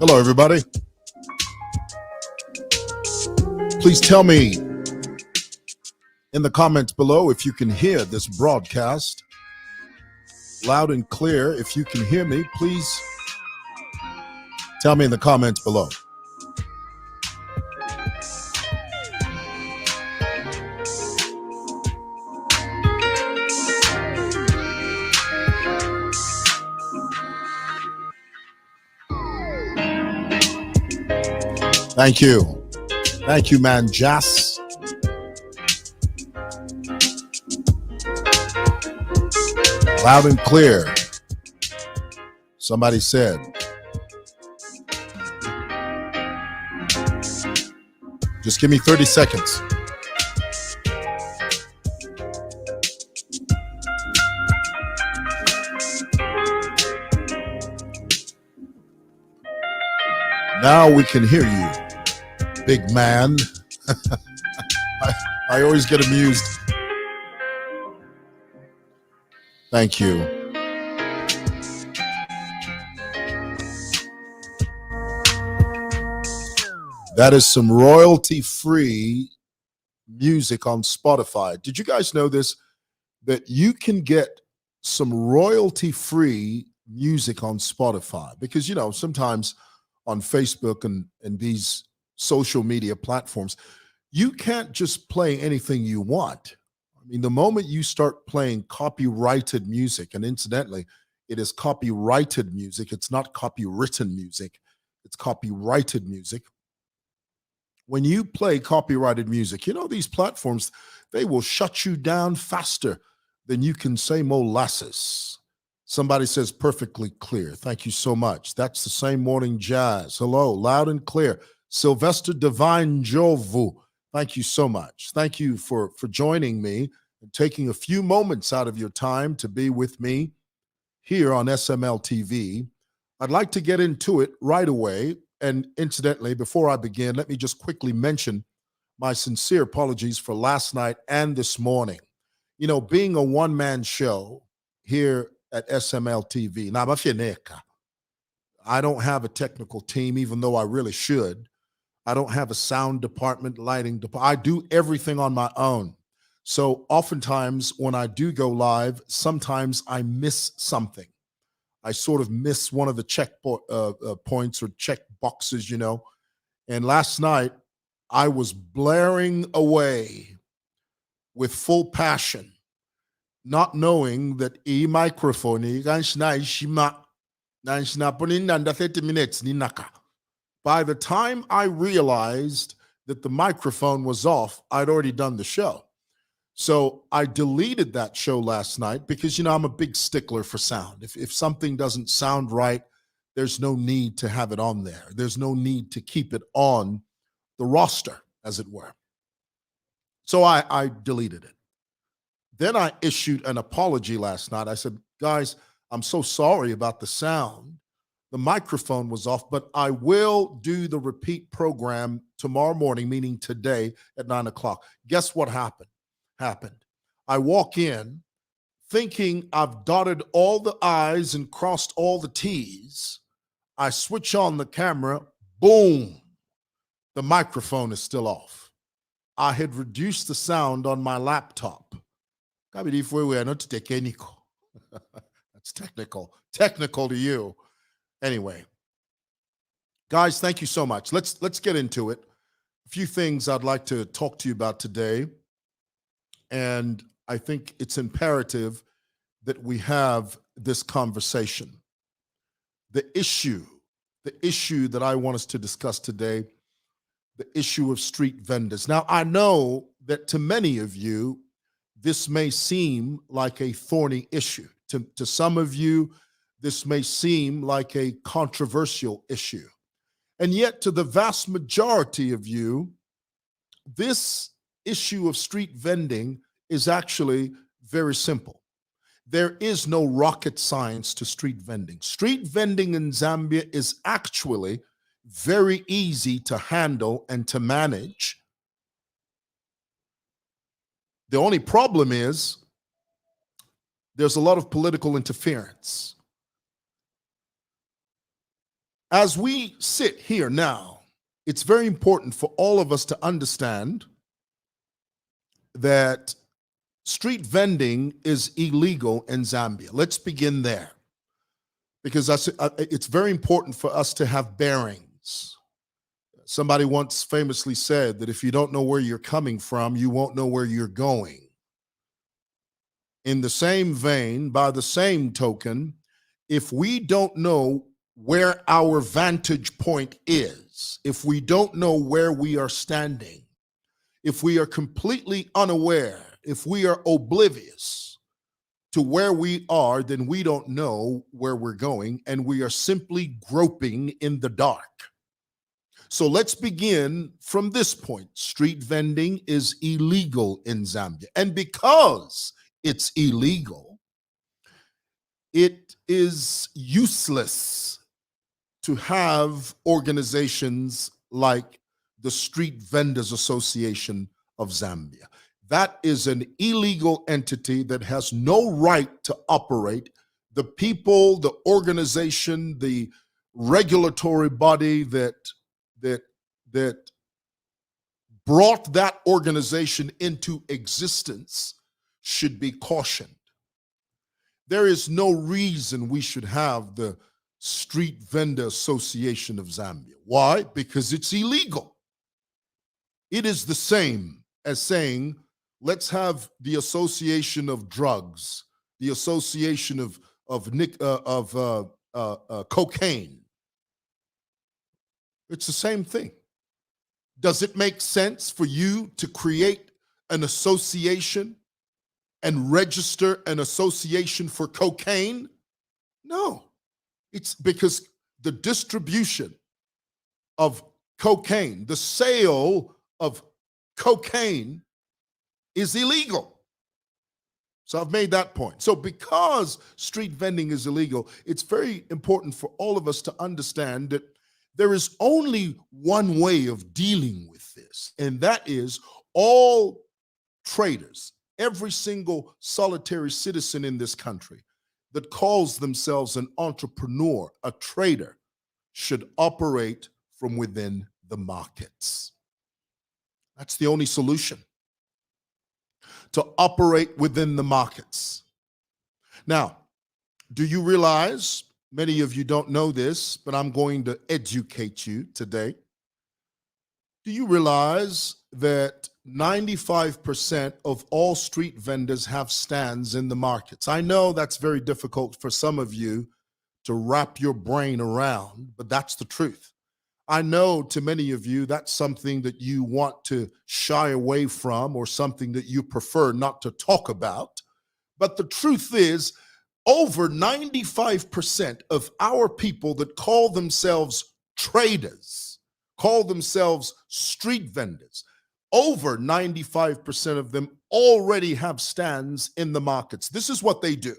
Hello, everybody. Please tell me in the comments below if you can hear this broadcast loud and clear. If you can hear me, please tell me in the comments below. Thank you. Thank you, man, Jas. Loud and clear. Somebody said. Just give me 30 seconds. Now we can hear you, big man. I always get amused. Thank you. That is some royalty-free music on Spotify. Did you guys know this? That you can get some royalty-free music on Spotify? Because, you know, sometimes on Facebook and these social media platforms, you can't just play anything you want. I mean, the moment you start playing copyrighted music, and incidentally, it is copyrighted music. It's not copywritten music. It's copyrighted music. When you play copyrighted music, you know, these platforms, they will shut you down faster than you can say molasses. Somebody says perfectly clear. Thank you so much. That's the same morning jazz. Hello, loud and clear. Sylvester Divine Jovu. Thank you so much. Thank you for joining me and taking a few moments out of your time to be with me here on SML TV. I'd like to get into it right away. And incidentally, before I begin, let me just quickly mention my sincere apologies for last night and this morning. You know, being a one-man show here at SML TV, I don't have a technical team, even though I really should. I don't have a sound department, lighting department. I do everything on my own. So oftentimes when I do go live, sometimes I miss something. I sort of miss one of the check points or check boxes, you know. And last night, I was blaring away with full passion, not knowing that microphone, by the time I realized that the microphone was off, I'd already done the show. So I deleted that show last night because, you know, I'm a big stickler for sound. If something doesn't sound right, there's no need to have it on there. There's no need to keep it on the roster, as it were. So I deleted it. Then I issued an apology last night. I said, guys, I'm so sorry about the sound. The microphone was off, but I will do the repeat program tomorrow morning, meaning today at 9 o'clock. Guess what happened? I walk in thinking I've dotted all the I's and crossed all the T's. I switch on the camera, boom, the microphone is still off. I had reduced the sound on my laptop. That's technical to you. Anyway, guys, thank you so much. Let's get into it. A few things I'd like to talk to you about today. And I think it's imperative that we have this conversation. The issue that I want us to discuss today, the issue of street vendors. Now, I know that to many of you, this may seem like a thorny issue. To some of you, this may seem like a controversial issue. And yet, to the vast majority of you, this issue of street vending is actually very simple. There is no rocket science to street vending. Street vending in Zambia is actually very easy to handle and to manage. The only problem is there's a lot of political interference. As we sit here now, it's very important for all of us to understand that street vending is illegal in Zambia. Let's begin there because it's very important for us to have bearings. Somebody once famously said that if you don't know where you're coming from, you won't know where you're going. In the same vein, by the same token, if we don't know where our vantage point is, if we don't know where we are standing, if we are completely unaware, if we are oblivious to where we are, then we don't know where we're going, and we are simply groping in the dark. So let's begin from this point. Street vending is illegal in Zambia. And because it's illegal, it is useless to have organizations like the Street Vendors Association of Zambia. That is an illegal entity that has no right to operate. The people, the organization, the regulatory body that brought that organization into existence should be cautioned. There is no reason we should have the Street Vendor Association of Zambia. Why? Because it's illegal. It is the same as saying, let's have the association of drugs, the association of cocaine. It's the same thing. Does it make sense for you to create an association and register an association for cocaine? No. It's because the distribution of cocaine, the sale of cocaine is illegal. So I've made that point. So because street vending is illegal, it's very important for all of us to understand that there is only one way of dealing with this, and that is all traders, every single solitary citizen in this country that calls themselves an entrepreneur, a trader, should operate from within the markets. That's the only solution, to operate within the markets. Now, do you realize, many of you don't know this, but I'm going to educate you today. Do you realize that 95% of all street vendors have stands in the markets? I know that's very difficult for some of you to wrap your brain around, but that's the truth. I know to many of you that's something that you want to shy away from or something that you prefer not to talk about. But the truth is, over 95% of our people that call themselves traders, call themselves street vendors, over 95% of them already have stands in the markets. This is what they do.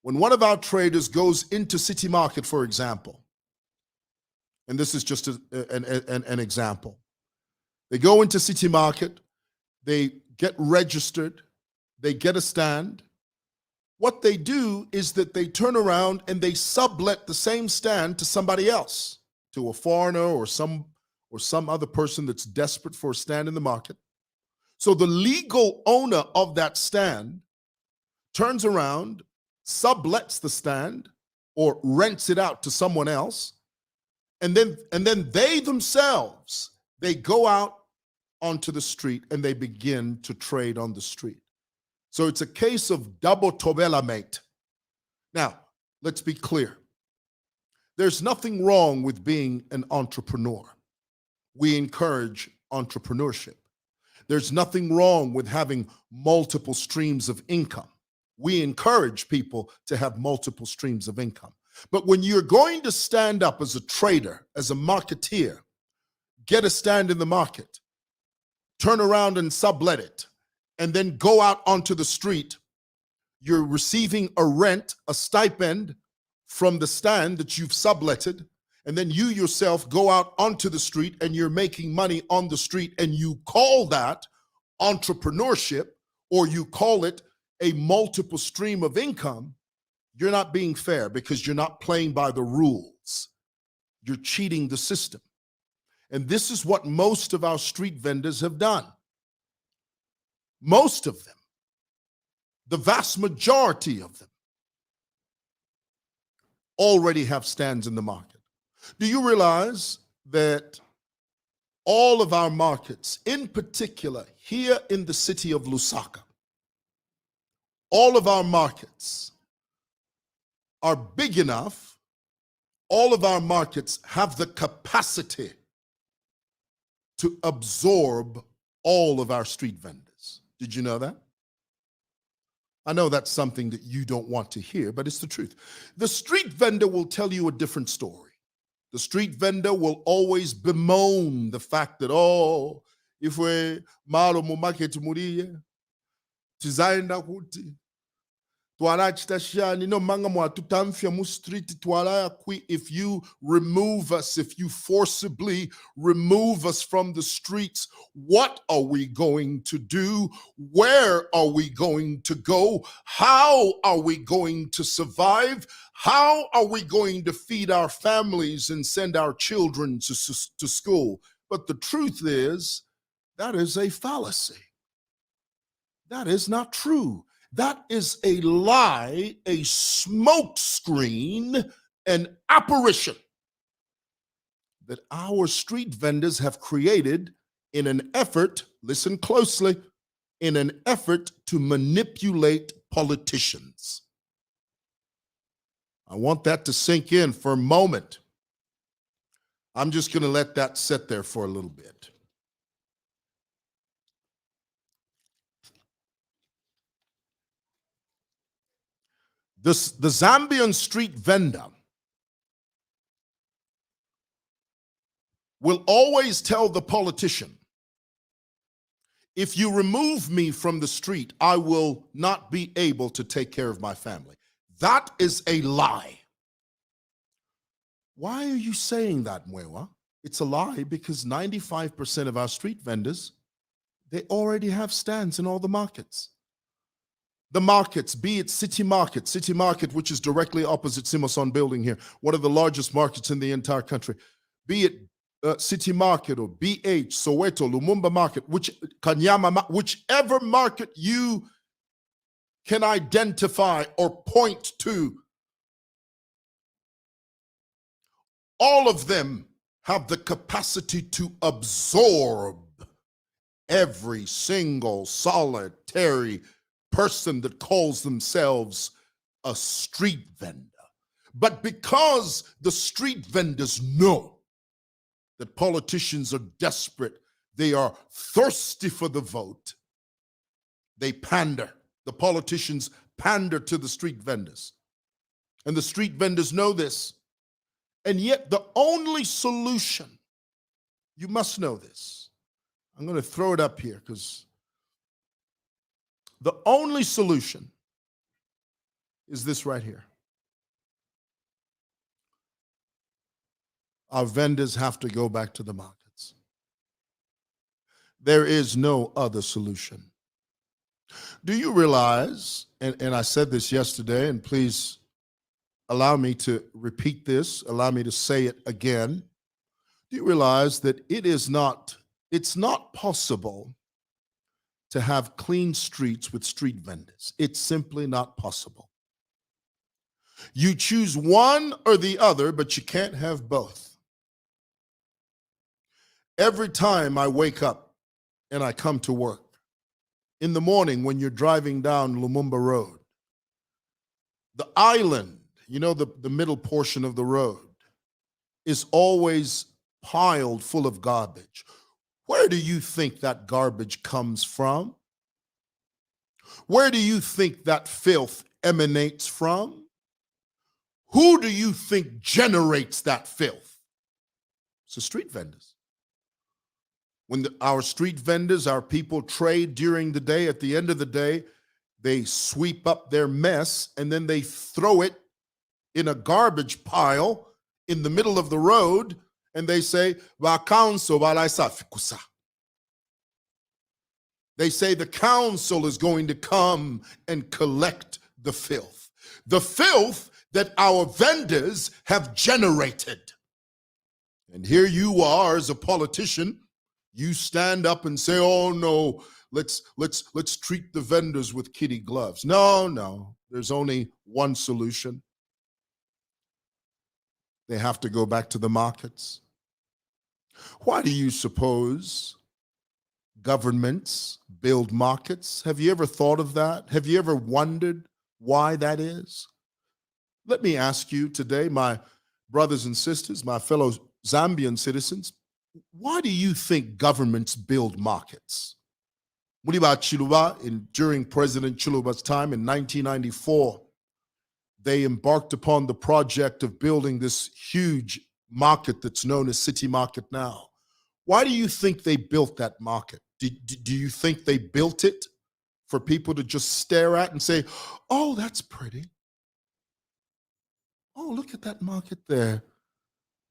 When one of our traders goes into City Market, for example, and this is just an example, they go into City Market, they get registered, they get a stand. What they do is that they turn around and they sublet the same stand to somebody else, to a foreigner or some other person that's desperate for a stand in the market. So the legal owner of that stand turns around, sublets the stand or rents it out to someone else, and then they themselves, they go out onto the street and they begin to trade on the street. So it's a case of double tobela, mate. Now, let's be clear. There's nothing wrong with being an entrepreneur. We encourage entrepreneurship. There's nothing wrong with having multiple streams of income. We encourage people to have multiple streams of income. But when you're going to stand up as a trader, as a marketeer, get a stand in the market, turn around and sublet it, and then go out onto the street, you're receiving a rent, a stipend from the stand that you've subletted, and then you yourself go out onto the street and you're making money on the street, and you call that entrepreneurship, or you call it a multiple stream of income. You're not being fair because you're not playing by the rules. You're cheating the system. And this is what most of our street vendors have done. Most of them, the vast majority of them, already have stands in the market. Do you realize that all of our markets, in particular here in the city of Lusaka, all of our markets are big enough, all of our markets have the capacity to absorb all of our street vendors. Did you know that? I know that's something that you don't want to hear, but it's the truth. The street vendor will tell you a different story. The street vendor will always bemoan the fact that, oh, if we malo mu market muriye, tizaenda kuti, if you remove us, if you forcibly remove us from the streets, what are we going to do? Where are we going to go? How are we going to survive? How are we going to feed our families and send our children to school? But the truth is, that is a fallacy. That is not true. That is a lie, a smokescreen, an apparition that our street vendors have created in an effort, listen closely, in an effort to manipulate politicians. I want that to sink in for a moment. I'm just going to let that sit there for a little bit. The Zambian street vendor will always tell the politician, if you remove me from the street, I will not be able to take care of my family. That is a lie. Why are you saying that, Mwewa? It's a lie because 95% of our street vendors, they already have stands in all the markets. The markets, be it City Market, which is directly opposite Simoson building here, one of the largest markets in the entire country, be it City Market or BH, Soweto, Lumumba Market, Kanyama, whichever market you can identify or point to, all of them have the capacity to absorb every single solitary person that calls themselves a street vendor. But because the street vendors know that politicians are desperate, they are thirsty for the vote, they pander. The politicians pander to the street vendors. And the street vendors know this. And yet the only solution, you must know this. I'm going to throw it up here because the only solution is this right here. Our vendors have to go back to the markets. There is no other solution. Do you realize, and I said this yesterday, and please allow me to repeat this, allow me to say it again. Do you realize that it's not possible to have clean streets with street vendors? It's simply not possible. You choose one or the other, but you can't have both. Every time I wake up and I come to work, in the morning when you're driving down Lumumba Road, the island, you know, the middle portion of the road, is always piled full of garbage. Where do you think that garbage comes from? Where do you think that filth emanates from? Who do you think generates that filth? It's the street vendors. When our street vendors, our people trade during the day, at the end of the day, they sweep up their mess and then they throw it in a garbage pile in the middle of the road, and they say, they say the council is going to come and collect the filth. the filth that our vendors have generated. And here you are as a politician, you stand up and say, "Oh no, let's treat the vendors with kitty gloves." No, there's only one solution. They have to go back to the markets. Why do you suppose governments build markets? Have you ever thought of that? Have you ever wondered why that is? Let me ask you today, my brothers and sisters, my fellow Zambian citizens, why do you think governments build markets? Muliba Chiluba, during President Chiluba's time in 1994, they embarked upon the project of building this huge market that's known as City Market now. Why do you think they built that market? Do you think they built it for people to just stare at and say, "Oh, that's pretty. Oh, look at that market there.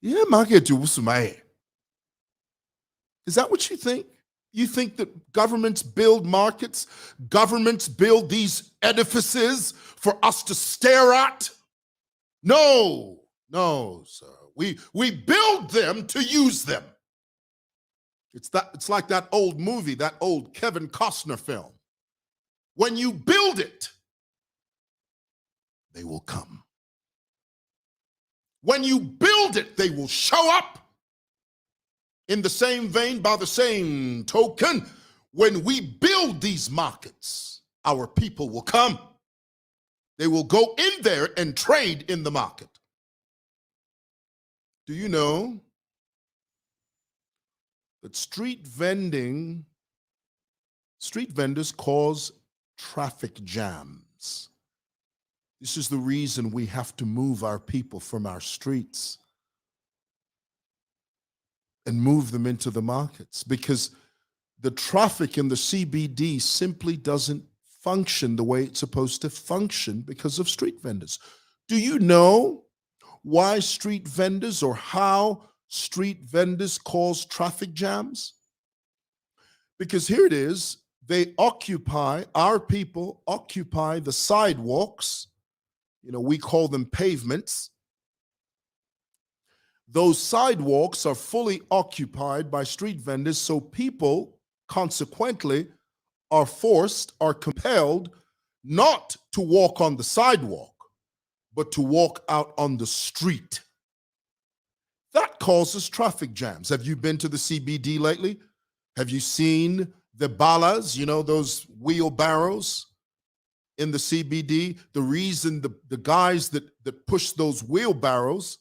Yeah, market you Usumaye." Is that what you think? You think that governments build markets? Governments build these edifices for us to stare at? No, sir. We build them to use them. It's like that old movie, that old Kevin Costner film. When you build it, they will come. When you build it, they will show up. In the same vein, by the same token, when we build these markets, our people will come. They will go in there and trade in the market. Do you know that street vendors cause traffic jams? This is the reason we have to move our people from our streets and move them into the markets, because the traffic in the CBD simply doesn't function the way it's supposed to function because of street vendors. Do you know why street vendors, or how street vendors cause traffic jams? Because here it is, our people occupy the sidewalks. We call them pavements. Those sidewalks are fully occupied by street vendors, so people consequently are compelled not to walk on the sidewalk, but to walk out on the street. That causes traffic jams. Have you been to the CBD lately? Have you seen the balas, those wheelbarrows in the CBD? The reason the guys that push those wheelbarrows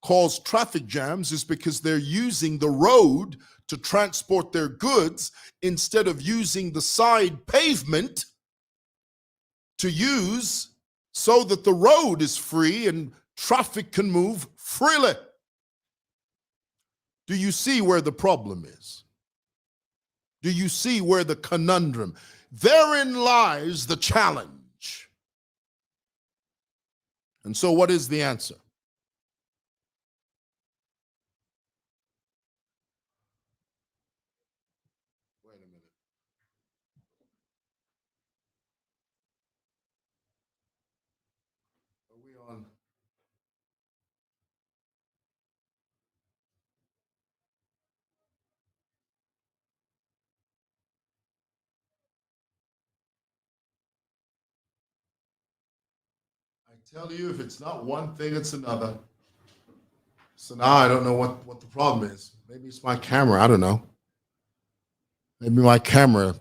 cause traffic jams is because they're using the road to transport their goods instead of using the side pavement to use so that the road is free and traffic can move freely. Do you see where the problem is? Do you see where the conundrum? Therein lies the challenge. And so what is the answer? Wait a minute. Are we on? I tell you, if it's not one thing, it's another. So now I don't know what the problem is. Maybe it's my camera. I don't know. Maybe my camera.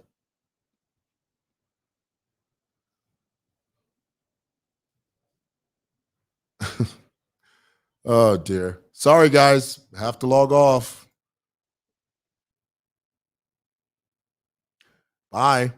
Oh dear. Sorry, guys. Have to log off. Bye.